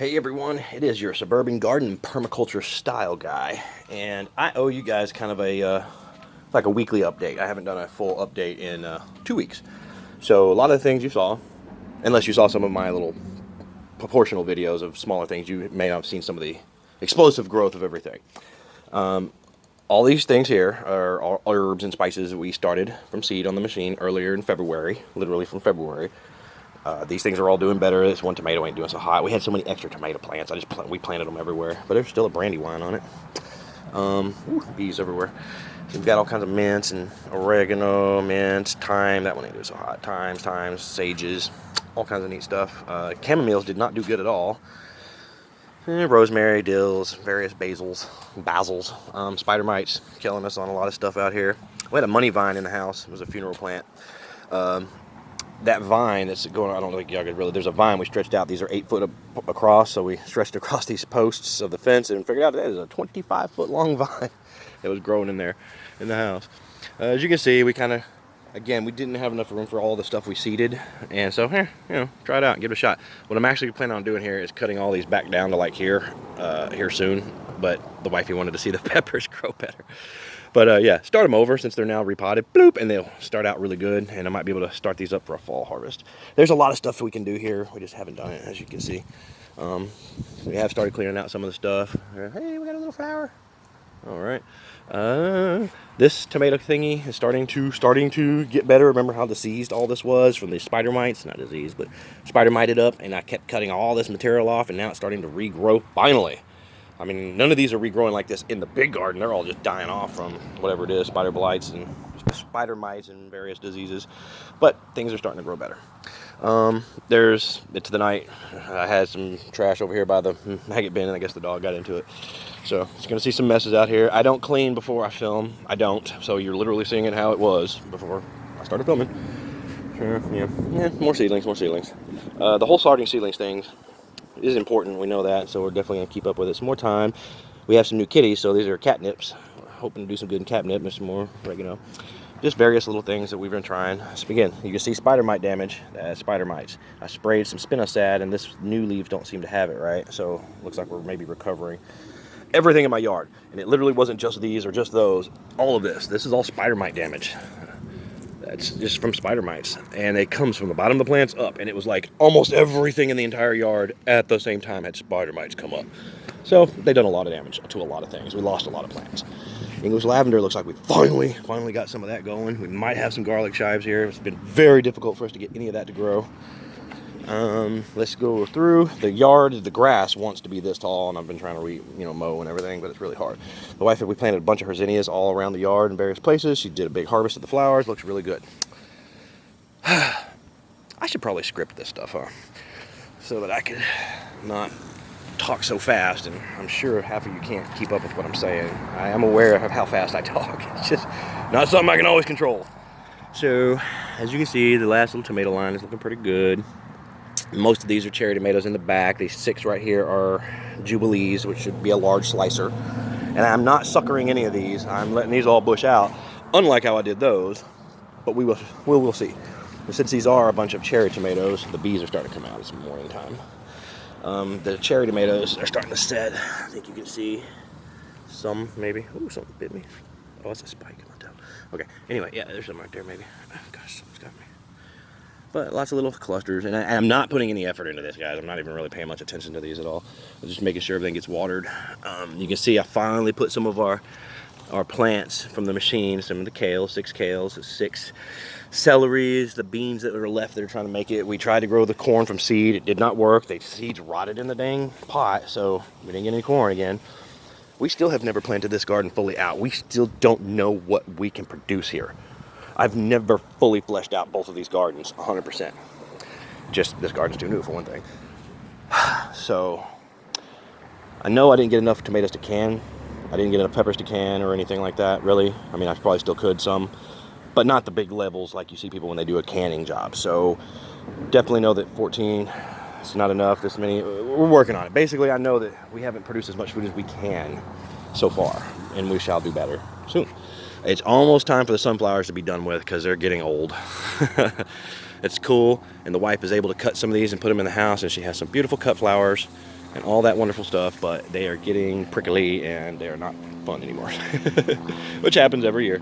Hey everyone, it is your suburban garden permaculture style guy, and I owe you guys kind of a like a weekly update. I haven't done a full update in 2 weeks, so a lot of the things you saw, unless you saw some of my little proportional videos of smaller things, you may not have seen some of the explosive growth of everything. All these things here are all herbs and spices that we started from seed on the machine earlier in February, literally from February. These things are all doing better. This one tomato ain't doing so hot. We had so many extra tomato plants. We planted them everywhere, but there's still a brandywine on it. Bees everywhere. So we've got all kinds of mints and oregano, mint, thyme. That one ain't doing so hot. Thymes, sages, all kinds of neat stuff. Chamomiles did not do good at all. Rosemary, dills, various basils, spider mites killing us on a lot of stuff out here. We had a money vine in the house. It was a funeral plant. That vine that's going, I don't think y'all could really, there's a vine we stretched out. These are 8 foot across, so we stretched across these posts of the fence and figured out that is a 25-foot long vine that was growing in there in the house. As you can see, we kind of, again, we didn't have enough room for all the stuff we seeded, and so, try it out and give it a shot. What I'm actually planning on doing here is cutting all these back down to like here soon, but the wifey wanted to see the peppers grow better. But yeah, start them over since they're now repotted, bloop, and they'll start out really good, and I might be able to start these up for a fall harvest. There's a lot of stuff that we can do here. We just haven't done it, as you can see. We have started cleaning out some of the stuff. Hey, we got a little flower. All right. This tomato thingy is starting to get better. Remember how diseased all this was from the spider mites? Not disease, but spider mited up, and I kept cutting all this material off, and now it's starting to regrow finally. I mean, none of these are regrowing like this in the big garden. They're all just dying off from whatever it is, spider blights and spider mites and various diseases. But things are starting to grow better. It's the night. I had some trash over here by the maggot bin, and I guess the dog got into it. So it's going to see some messes out here. I don't clean before I film. I don't. So you're literally seeing it how it was before I started filming. Sure, yeah, more seedlings. The whole starting seedlings thing is important, we know that, so we're definitely going to keep up with it some more time. We have some new kitties, so these are catnips. We're hoping to do some good in catnip and some more oregano. Just various little things that we've been trying. So again, you can see spider mite damage. Spider mites. I sprayed some spinosad, and this new leaves don't seem to have it, right? So looks like we're maybe recovering. Everything in my yard, and it literally wasn't just these or just those. All of this is all spider mite damage. That's just from spider mites, and it comes from the bottom of the plants up, and it was like almost everything in the entire yard at the same time had spider mites come up. So they've done a lot of damage to a lot of things. We lost a lot of plants. English lavender looks like we finally got some of that going. We might have some garlic chives here. It's been very difficult for us to get any of that to grow. Let's go through the yard. The grass wants to be this tall, and I've been trying to mow and everything, but it's really hard. The wife, we planted a bunch of zinnias all around the yard in various places. She did a big harvest of the flowers. Looks really good. I should probably script this stuff, so that I could not talk so fast, and I'm sure half of you can't keep up with what I'm saying. I am aware of how fast I talk. It's just not something I can always control. So, as you can see, the last little tomato line is looking pretty good. Most of these are cherry tomatoes in the back. These 6 right here are Jubilees, which should be a large slicer. And I'm not suckering any of these. I'm letting these all bush out, unlike how I did those. But we will see. And since these are a bunch of cherry tomatoes, the bees are starting to come out. It's morning time. The cherry tomatoes are starting to set. I think you can see some, maybe. Ooh, something bit me. Oh, that's a spike in my toe. Okay, anyway, yeah, there's some right there, maybe. Oh, gosh, something's got me. But lots of little clusters, and I'm not putting any effort into this, guys. I'm not even really paying much attention to these at all. I'm just making sure everything gets watered. You can see I finally put some of our plants from the machine, some of the kale, 6 kales, 6 celeries, the beans that were left that are trying to make it. We tried to grow the corn from seed. It did not work. The seeds rotted in the dang pot, so we didn't get any corn again. We still have never planted this garden fully out. We still don't know what we can produce here. I've never fully fleshed out both of these gardens 100%. Just this garden's too new for one thing. So I know I didn't get enough tomatoes to can. I didn't get enough peppers to can or anything like that, really. I mean, I probably still could some, but not the big levels like you see people when they do a canning job. So definitely know that 14 is not enough, this many. We're working on it. Basically, I know that we haven't produced as much food as we can so far, and we shall do better soon. It's almost time for the sunflowers to be done with because they're getting old. It's cool, and the wife is able to cut some of these and put them in the house, and she has some beautiful cut flowers. and all that wonderful stuff, but they are getting prickly and they are not fun anymore, which happens every year.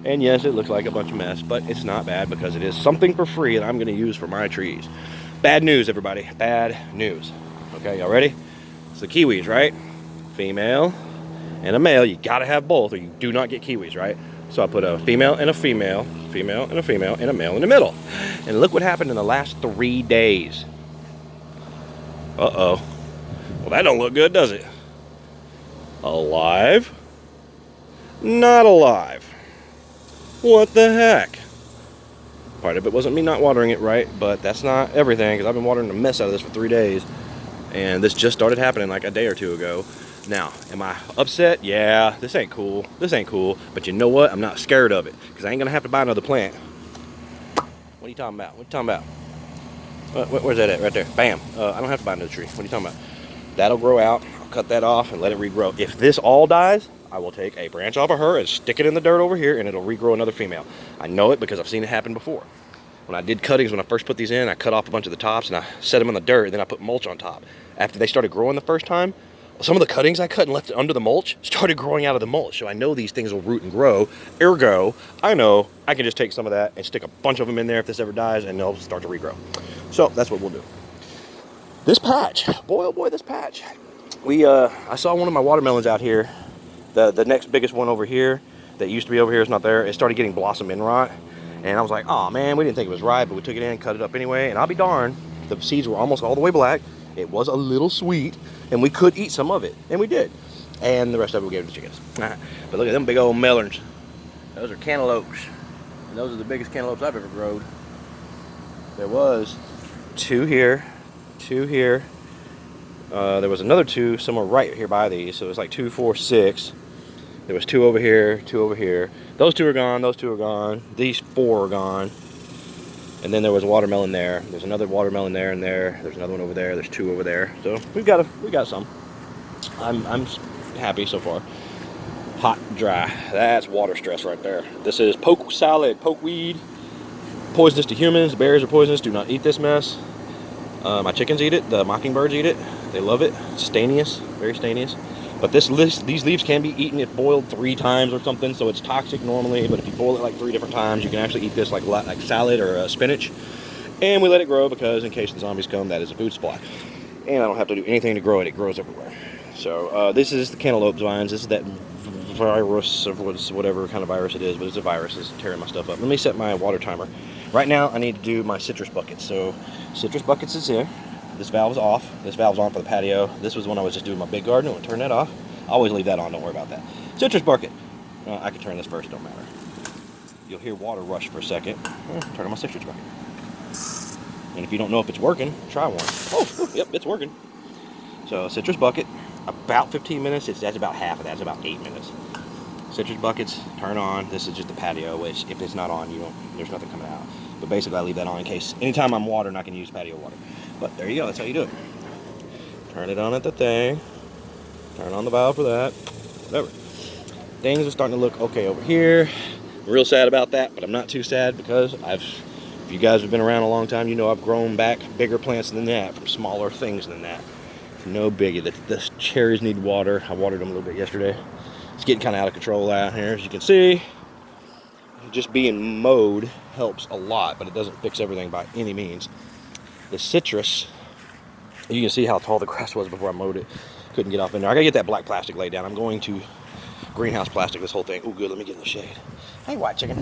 And yes, it looks like a bunch of mess, but it's not bad because it is something for free that I'm going to use for my trees. Bad news, everybody. Bad news. Okay, y'all ready? It's the kiwis, right? Female and a male. You got to have both or you do not get kiwis, right? So I put a female and a female, female and a female, and a male in the middle. And look what happened in the last 3 days. Uh-oh. Well, that don't look good, does it? Alive? Not alive. What the heck? Part of it wasn't me not watering it right, but that's not everything, because I've been watering the mess out of this for 3 days, and this just started happening like a day or two ago. Now, am I upset? Yeah, this ain't cool. This ain't cool, but you know what? I'm not scared of it, because I ain't going to have to buy another plant. What are you talking about? What are you talking about? Where's that at? Right there. Bam. I don't have to buy another tree. What are you talking about? That'll grow out. I'll cut that off and let it regrow. If this all dies, I will take a branch off of her and stick it in the dirt over here, and it'll regrow another female. I know it because I've seen it happen before. When I did cuttings, when I first put these in, I cut off a bunch of the tops and I set them in the dirt, and then I put mulch on top. After they started growing the first time, some of the cuttings I cut and left under the mulch started growing out of the mulch. So I know these things will root and grow. Ergo, I know I can just take some of that and stick a bunch of them in there if this ever dies, and they'll start to regrow. So that's what we'll do. This patch, boy, oh boy, this patch. I saw one of my watermelons out here. The next biggest one over here that used to be over here is not there. It started getting blossom end rot. And I was like, oh man, we didn't think it was right, but we took it in, cut it up anyway. And I'll be darned, the seeds were almost all the way black. It was a little sweet, and we could eat some of it. And we did. And the rest of it we gave to the chickens. But look at them big old melons. Those are cantaloupes. And those are the biggest cantaloupes I've ever growed. There was 2 here, 2 here. There was another 2 somewhere right here by these. So it was like 2, 4, 6. There was 2 over here, 2 over here. Those 2 are gone, those 2 are gone. These 4 are gone. And then there was a watermelon there. There's another watermelon there and there. There's another one over there. There's 2 over there. So we got some. I'm happy so far. Hot, dry. That's water stress right there. This is poke salad, poke weed. Poisonous to humans. Bears are poisonous. Do not eat this mess. My chickens eat it. The mockingbirds eat it. They love it. It's stanious, very stanious. But these leaves can be eaten if boiled 3 times or something, so it's toxic normally. But if you boil it like 3 different times, you can actually eat this like salad or spinach. And we let it grow because in case the zombies come, that is a food supply. And I don't have to do anything to grow it. It grows everywhere. So this is the cantaloupe vines. This is that virus of whatever kind of virus it is, but it's a virus. It's tearing my stuff up. Let me set my water timer. Right now, I need to do my citrus buckets. So citrus buckets is here. This valve's off. This valve's on for the patio. This was when I was just doing my big garden. I'm going to turn that off. I always leave that on. Don't worry about that. Citrus bucket. I can turn this first. Don't matter. You'll hear water rush for a second. Turn on my citrus bucket. And if you don't know if it's working, try one. Oh, yep, it's working. So citrus bucket, about 15 minutes. That's about half of that. It's about 8 minutes. Citrus buckets, turn on. This is just the patio, which if it's not on, there's nothing coming out. But basically, I leave that on in case anytime I'm watering, I can use patio water. But there you go. That's how you do it. Turn it on at the thing. Turn on the valve for that. Whatever. Things are starting to look okay over here. I'm real sad about that, but I'm not too sad because if you guys have been around a long time, you know I've grown back bigger plants than that from smaller things than that. No biggie. The cherries need water. I watered them a little bit yesterday. It's getting kind of out of control out here, as you can see. Just being mowed helps a lot, but it doesn't fix everything by any means. The citrus, you can see how tall the grass was before I mowed it. Couldn't get off in there. I gotta get that black plastic laid down. I'm going to greenhouse plastic this whole thing. Oh, good. Let me get in the shade. Hey, white chicken.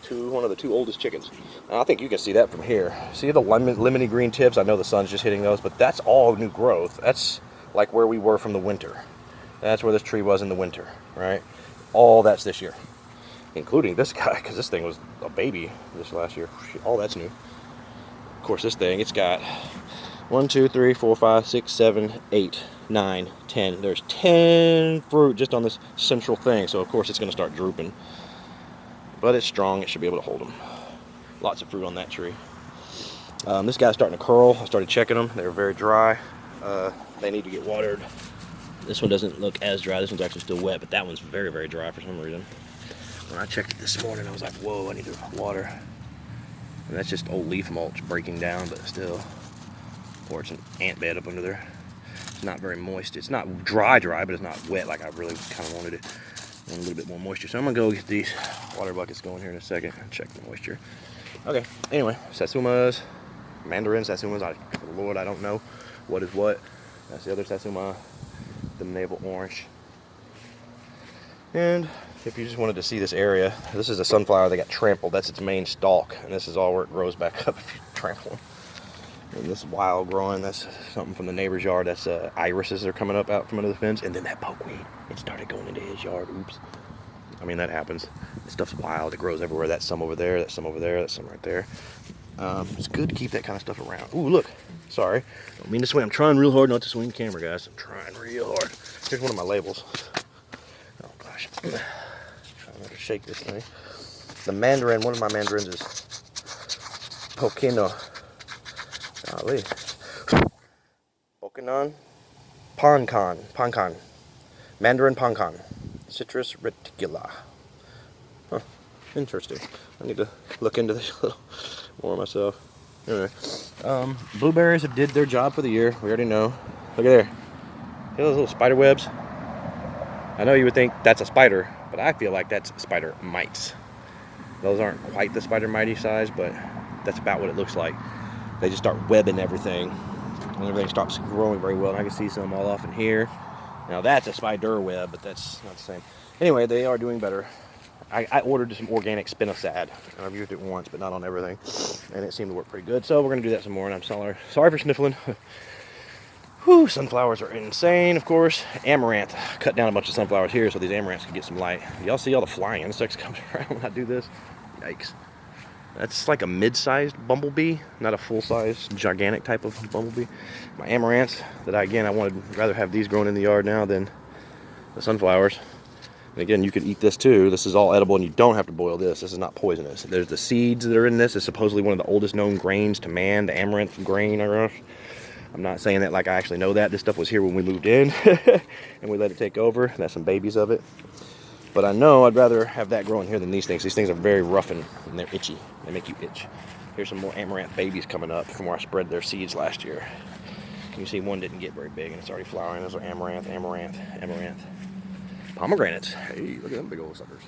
One of the 2 oldest chickens. And I think you can see that from here. See the lemony green tips? I know the sun's just hitting those, but that's all new growth. That's like where we were from the winter. That's where this tree was in the winter, right? All that's this year, including this guy, because this thing was a baby this last year. All that's new. Of course, this thing, it's got 1, 2, 3, 4, 5, 6, 7, 8, 9, 10. There's 10 fruit just on this central thing, so of course it's going to start drooping. But it's strong. It should be able to hold them. Lots of fruit on that tree. This guy's starting to curl. I started checking them. They're very dry. They need to get watered. This one doesn't look as dry. This one's actually still wet, but that one's very, very dry for some reason. When I checked it this morning, I was like, whoa, I need to water. And that's just old leaf mulch breaking down, but still. or it's an ant bed up under there. It's not very moist. It's not dry, but it's not wet like I really kind of wanted it. I want a little bit more moisture. So I'm gonna go get these water buckets going here in a second and check the moisture. Okay, anyway, satsumas, mandarin satsumas. Lord, I don't know what is what. That's the other satsuma, the navel orange. And if you just wanted to see this area, this is a sunflower that got trampled. That's its main stalk, and this is all where it grows back up if you trample them. And this wild growing, that's something from the neighbor's yard. That's irises that are coming up out from under the fence. And then that pokeweed, it started going into his yard. Oops. I mean, that happens. This stuff's wild. It grows everywhere. That's some over there. That's some over there. That's some right there. It's good to keep that kind of stuff around. Ooh, look. Sorry. Don't mean to swing. I'm trying real hard not to swing the camera, guys. I'm trying real hard. Here's one of my labels. Oh, gosh. Trying not to shake this thing. The mandarin, one of my mandarins is Pokino. Golly. Okinon. Ponkan. Mandarin Ponkan. Citrus reticula. Huh. Interesting. I need to look into this a little more myself. Anyway. Blueberries have did their job for the year. We already know. Look at there. See those little spider webs? I know you would think that's a spider, but I feel like that's spider mites. Those aren't quite the spider mitey size, but that's about what it looks like. They just start webbing everything, and everything stops growing very well. And I can see some all off in here. Now that's a spider web, but that's not the same. Anyway, they are doing better. I ordered some organic spinosad, and I've used it once, but not on everything, and it seemed to work pretty good. So we're gonna do that some more, and I'm sorry for sniffling. Whew, sunflowers are insane, of course. Amaranth, cut down a bunch of sunflowers here so these amaranths can get some light. Y'all see all the flying insects coming around when I do this? Yikes. That's like a mid-sized bumblebee, not a full-size, gigantic type of bumblebee. My amaranths, that I wanted rather have these growing in the yard now than the sunflowers. And again, you can eat this too. This is all edible, and you don't have to boil this. This is not poisonous. There's the seeds that are in this. It's supposedly one of the oldest known grains to man, the amaranth grain. I'm not saying that like I actually know that. This stuff was here when we moved in, and we let it take over. That's some babies of it. But I know I'd rather have that growing here than these things. These things are very rough and they're itchy. They make you itch. Here's some more amaranth babies coming up from where I spread their seeds last year. You see one didn't get very big and it's already flowering. Those are amaranth. Pomegranates. Hey, look at them big old suckers.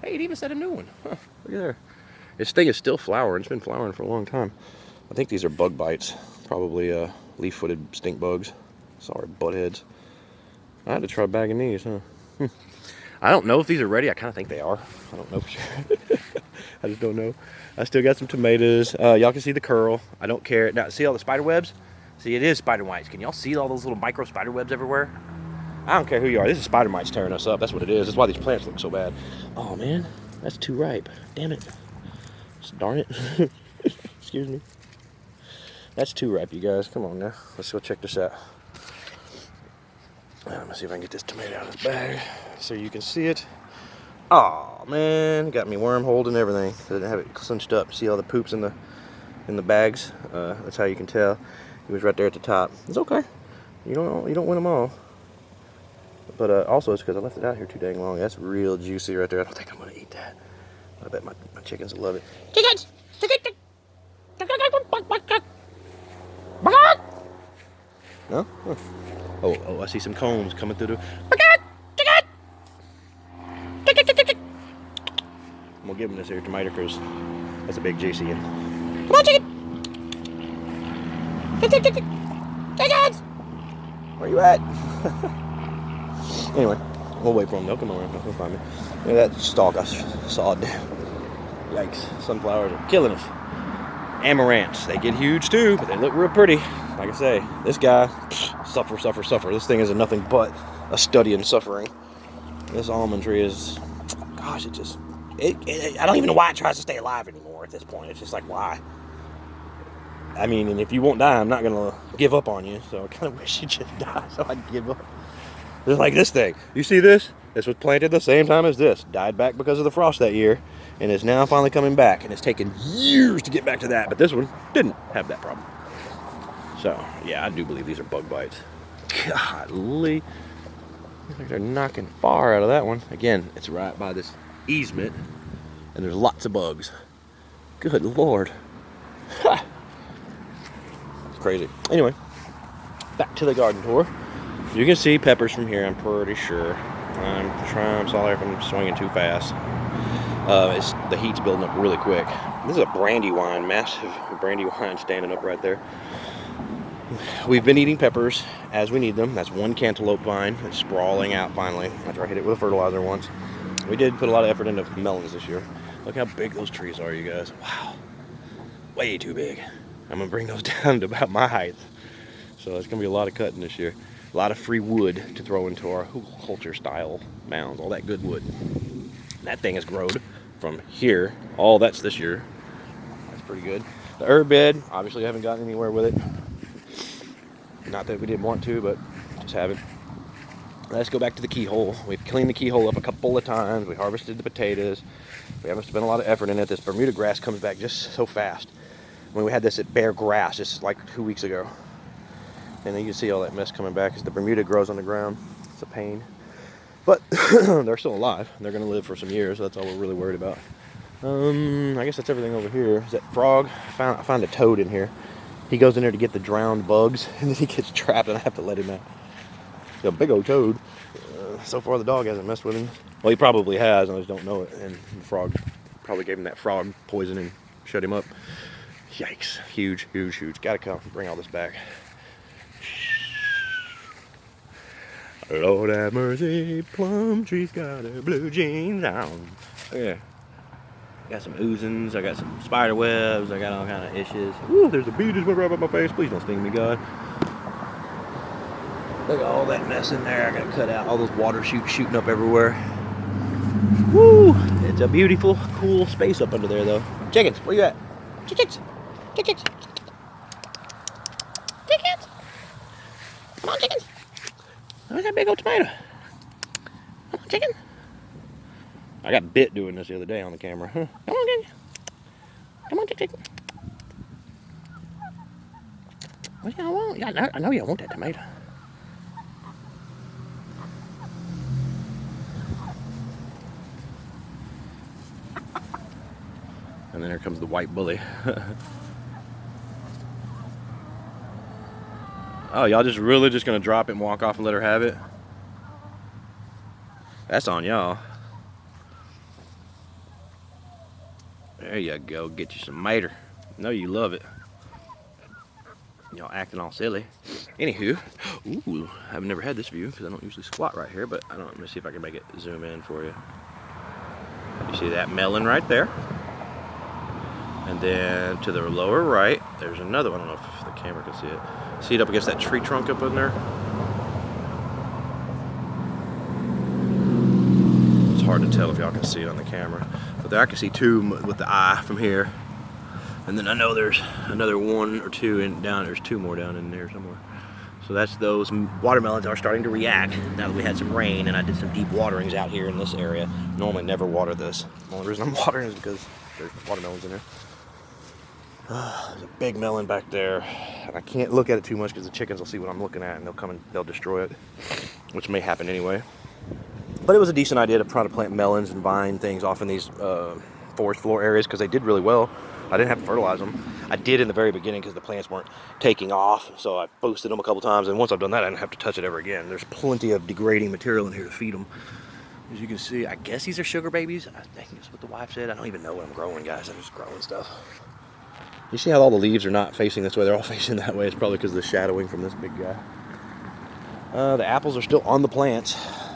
Hey, it even said a new one. Huh, look at there. This thing is still flowering. It's been flowering for a long time. I think these are bug bites. Probably leaf-footed stink bugs. Sorry, buttheads. I had to try bagging these, huh? I don't know if these are ready. I kind of think they are. I don't know for sure. I just don't know. I still got some tomatoes. Y'all can see the curl. I don't care. Now, see all the spider webs? See, it is spider mites. Can y'all see all those little micro spider webs everywhere? I don't care who you are. This is spider mites tearing us up. That's what it is. That's why these plants look so bad. Oh, man. That's too ripe. Damn it. Just darn it. Excuse me. That's too ripe, you guys. Come on now. Let's go check this out. I'm gonna see if I can get this tomato out of the bag so you can see it. Oh man, got me wormholed and everything. Didn't have it cinched up. See all the poops in the bags? That's how you can tell. He was right there at the top. It's okay. You don't win them all. But also it's because I left it out here too dang long. That's real juicy right there. I don't think I'm gonna eat that. I bet my chickens will love it. Chickens! No? Huh. Oh, I see some cones coming through the... I'm gonna give him this here tomato because that's a big juicy one. Come on, chicken! Chickens! Where you at? Anyway, we'll wait for them. They'll come around. They'll find me. Look at that stalk I sawed down. Yikes. Sunflowers are killing us. Amaranths. They get huge too, but they look real pretty. Like I say, this guy, suffer. This thing is nothing but a study in suffering. This almond tree is, gosh, I don't even know why it tries to stay alive anymore at this point. It's just like, why? I mean, and if you won't die, I'm not going to give up on you. So I kind of wish you'd just die so I'd give up. Just like this thing. You see this? This was planted the same time as this. Died back because of the frost that year. And is now finally coming back. And it's taken years to get back to that. But this one didn't have that problem. So, yeah, I do believe these are bug bites. Golly. Looks like they're knocking far out of that one. Again, it's right by this easement. And there's lots of bugs. Good Lord. Ha! crazy. Anyway, back to the garden tour. You can see peppers from here, I'm pretty sure. I'm sorry if I'm swinging too fast. The heat's building up really quick. This is a brandywine, massive brandywine standing up right there. We've been eating peppers as we need them. That's one cantaloupe vine that's sprawling out finally after I hit it with a fertilizer once. We did put a lot of effort into melons this year. Look how big those trees are, you guys. Wow. Way too big. I'm going to bring those down to about my height. So it's going to be a lot of cutting this year. A lot of free wood to throw into our culture style mounds. All that good wood. That thing has grown from here. All that's this year. That's pretty good. The herb bed, obviously I haven't gotten anywhere with it. Not that we didn't want to, but just haven't. Let's go back to the keyhole. We've cleaned the keyhole up a couple of times. We harvested the potatoes. We haven't spent a lot of effort in it. This Bermuda grass comes back just so fast. When we had this at bare grass just like 2 weeks ago. And then you can see all that mess coming back as the Bermuda grows on the ground. It's a pain. But they're still alive. They're going to live for some years, so that's all we're really worried about. I guess that's everything over here. Is that frog? I found a toad in here. He goes in there to get the drowned bugs, and then he gets trapped, and I have to let him out. He's a big old toad. So far, the dog hasn't messed with him. Well, he probably has, and I just don't know it. And the frog probably gave him that frog poison and shut him up. Yikes. Huge, huge, huge. Gotta come bring all this back. Lord have mercy, plum tree's got her blue jeans on. Yeah. Got some oozings, I got some spider webs, I got all kind of issues. Ooh, there's a bee just went right up my face. Please don't sting me, God. Look at all that mess in there. I gotta cut out all those water shoots shooting up everywhere. Woo! It's a beautiful, cool space up under there, though. Chickens, where you at? Chickens! Chickens! Chickens! Come on, chickens! Look at that big old tomato. Come on, chicken. I got bit doing this the other day on the camera. Huh. Come on, chicken. Come on, chicken. What do y'all want? I know y'all want that tomato. And then here comes the white bully. Oh, y'all just really just gonna drop it and walk off and let her have it? That's on y'all. There you go, get you some mater. I know you love it. Y'all acting all silly. Anywho, ooh, I've never had this view because I don't usually squat right here, but I don't. Let me see if I can make it zoom in for you. You see that melon right there? And then to the lower right, there's another one. I don't know if the camera can see it. See it up against that tree trunk up in there? It's hard to tell if y'all can see it on the camera. But there I can see two with the eye from here. And then I know there's another one or two in down. There's two more down in there somewhere. So that's those watermelons are starting to react now that we had some rain and I did some deep waterings out here in this area. Normally never water this. The only reason I'm watering is because there's watermelons in there. There's a big melon back there. And I can't look at it too much because the chickens will see what I'm looking at and they'll come and they'll destroy it, which may happen anyway. But it was a decent idea to try to plant melons and vine things off in these forest floor areas because they did really well. I didn't have to fertilize them. I did in the very beginning because the plants weren't taking off, so I boosted them a couple times, and once I've done that, I didn't have to touch it ever again. There's plenty of degrading material in here to feed them. As you can see, I guess these are sugar babies. I think that's what the wife said. I don't even know what I'm growing, guys. I'm just growing stuff. You see how all the leaves are not facing this way? They're all facing that way. It's probably because of the shadowing from this big guy. The apples are still on the plants.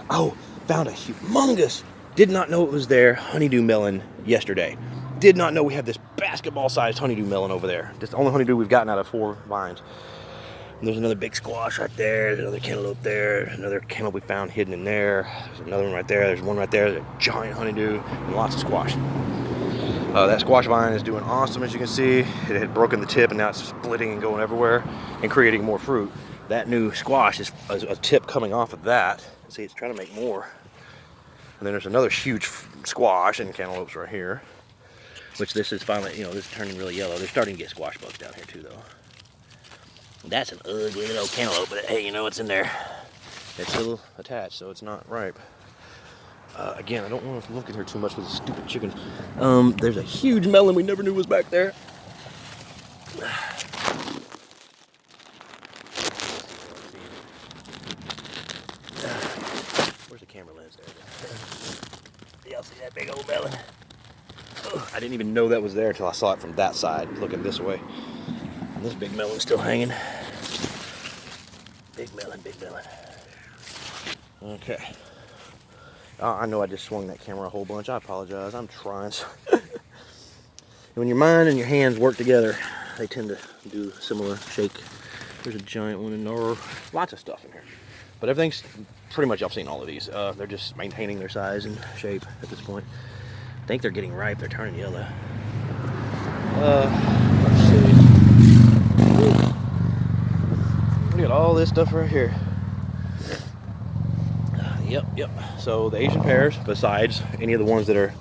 Oh, found a humongous, did not know it was there, honeydew melon yesterday. Did not know we have this basketball-sized honeydew melon over there. It's the only honeydew we've gotten out of 4 vines. And there's another big squash right there. There's another cantaloupe there. Another cantaloupe we found hidden in there. There's another one right there. There's one right there. There's a giant honeydew and lots of squash. That squash vine is doing awesome, as you can see. It had broken the tip, and now it's splitting and going everywhere and creating more fruit. That new squash is a tip coming off of that. See, it's trying to make more. And then there's another huge squash and cantaloupes right here. Which this is finally, this is turning really yellow. They're starting to get squash bugs down here too, though. That's an ugly little cantaloupe, but hey, it's in there. It's still attached, so it's not ripe. Again, I don't want to look at her too much with the stupid chickens. There's a huge melon we never knew was back there. that big old melon. Oh, I didn't even know that was there until I saw it from that side, looking this way. And this big melon's still hanging. Big melon, big melon. Okay. I know I just swung that camera a whole bunch. I apologize. I'm trying. When your mind and your hands work together, they tend to do a similar shake. There's a giant one in there. Lots of stuff in here. But everything's pretty much, I've seen all of these. They're just maintaining their size and shape at this point. I think they're getting ripe. They're turning yellow. Let's see. Look at all this stuff right here. Yep. So the Asian pears, besides any of the ones that are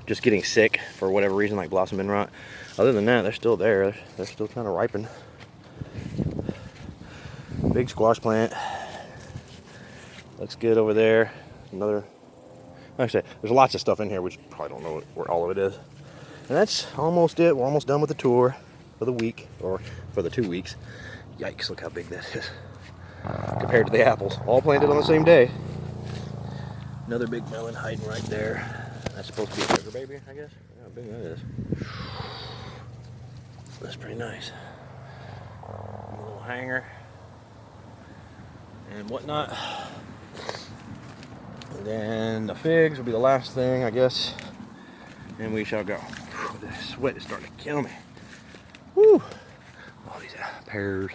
just getting sick for whatever reason, like blossom end rot, other than that, they're still there. They're still trying to ripen. Big squash plant. Looks good over there. Another. Like I said, there's lots of stuff in here, which probably don't know where all of it is. And that's almost it. We're almost done with the tour for the week, or for the 2 weeks. Yikes, look how big that is. Compared to the apples. All planted on the same day. Another big melon hiding right there. That's supposed to be a sugar baby, I guess. Yeah, how big that is. That's pretty nice. A little hanger. And whatnot. And then the figs will be the last thing, I guess. And we shall go. Whew, the sweat is starting to kill me. Woo! All these pears.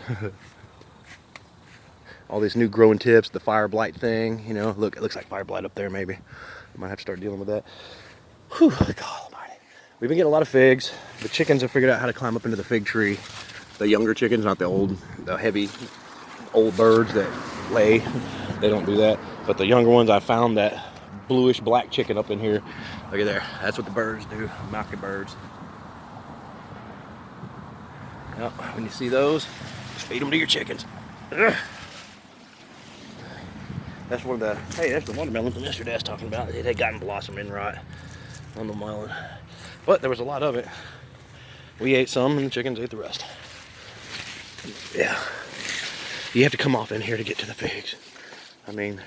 All these new growing tips, the fire blight thing, you know. Look, it looks like fire blight up there, maybe. I might have to start dealing with that. Whew, God almighty. We've been getting a lot of figs. The chickens have figured out how to climb up into the fig tree. The younger chickens, not the heavy old birds that lay. They don't do that. But the younger ones, I found that bluish black chicken up in here. Look at there. That's what the birds do. Mockingbirds. Yep, when you see those, just feed them to your chickens. Ugh. That's one of the, hey, that's the watermelon from yesterday I was talking about. It had gotten blossom end rot on the melon. But there was a lot of it. We ate some and the chickens ate the rest. Yeah. You have to come off in here to get to the figs. I mean,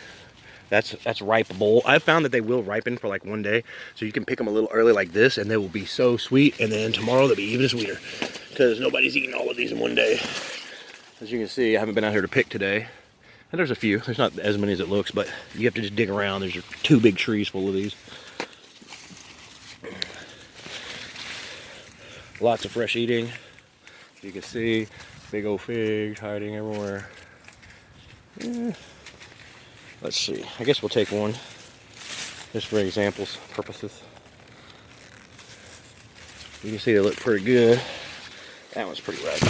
that's ripeable. I've found that they will ripen for like one day. So you can pick them a little early like this and they will be so sweet. And then tomorrow they'll be even sweeter. Because nobody's eating all of these in one day. As you can see, I haven't been out here to pick today. And there's a few. There's not as many as it looks, but you have to just dig around. There's 2 big trees full of these. Lots of fresh eating. You can see big old figs hiding everywhere. Let's see. I guess we'll take one just for examples purposes. You can see they look pretty good. That one's pretty red.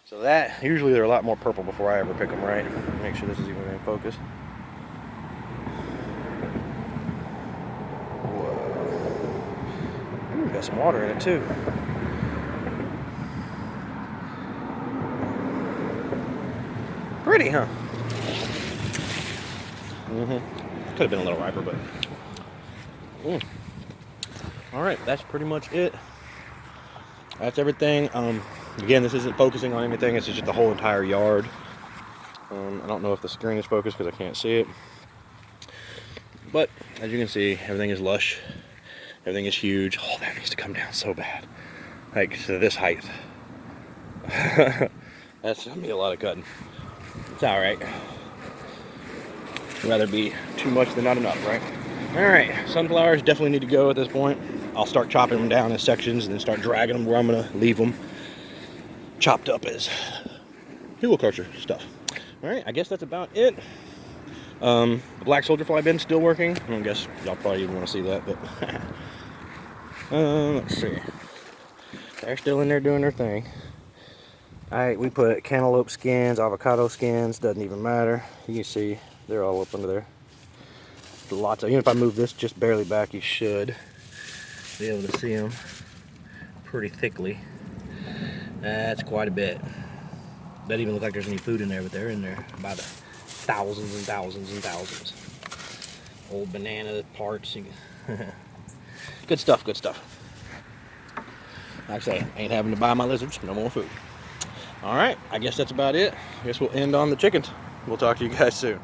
So that, usually they're a lot more purple before I ever pick them right. Make sure this is even in focus. Whoa. Ooh, got some water in it too. Pretty, huh? Could have been a little riper, but. All right, that's pretty much it. That's everything. Again, this isn't focusing on anything. It's just the whole entire yard. I don't know if the screen is focused because I can't see it. But as you can see, everything is lush. Everything is huge. Oh, that needs to come down so bad. Like to this height. That's gonna be a lot of cutting. It's all right. I'd rather be too much than not enough, right? All right, sunflowers definitely need to go at this point. I'll start chopping them down in sections and then start dragging them where I'm gonna leave them chopped up as culture stuff. All right, I guess that's about it. The black soldier fly bin still working. I guess y'all probably even want to see that, but let's see. They're still in there doing their thing. All right, we put cantaloupe skins, avocado skins, doesn't even matter. You can see they're all up under there. Lots of, even if I move this just barely back, you should be able to see them pretty thickly. That's quite a bit. Doesn't even look like there's any food in there, but they're in there by the thousands and thousands and thousands. Old banana parts. Good stuff, good stuff. Like I say, ain't having to buy my lizards no more food. All right, I guess that's about it. I guess we'll end on the chickens. We'll talk to you guys soon.